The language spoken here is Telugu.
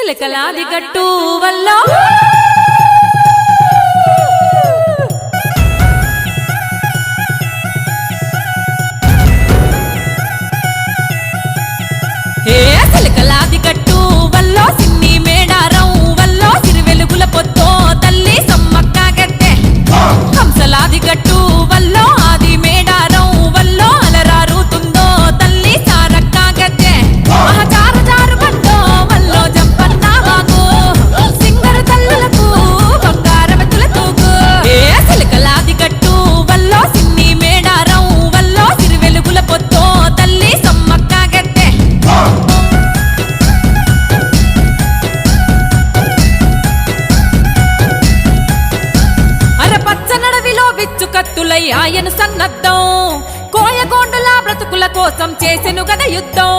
చిలకలాది గట్టు వల్ల చిలకలాది గట్టు వల్ల సిన్ని మేడారం వల్ల సిరి వెలుగుల పొద్దో తల్లి సమ్మక్క గద్దె హంసలాది గట్టు వల్ల ఆది మేడారం వల్ల అలరారుతుందో తల్లి సారక్క గద్దె మహచార జారు బండో వల్ల జంపన్న వాగు సింగరు తల్లులకు బంగారవతుల తూగు చిలకలాది గట్టు వల్ల సిన్ని మేడారం వల్ల సిరి వెలుగుల పొద్దో తల్లి సమ్మక్క గద్దె కత్తులై ఆయన సన్నద్ధం కోయగోండుల బ్రతుకుల కోసం చేసెను గద యుద్ధం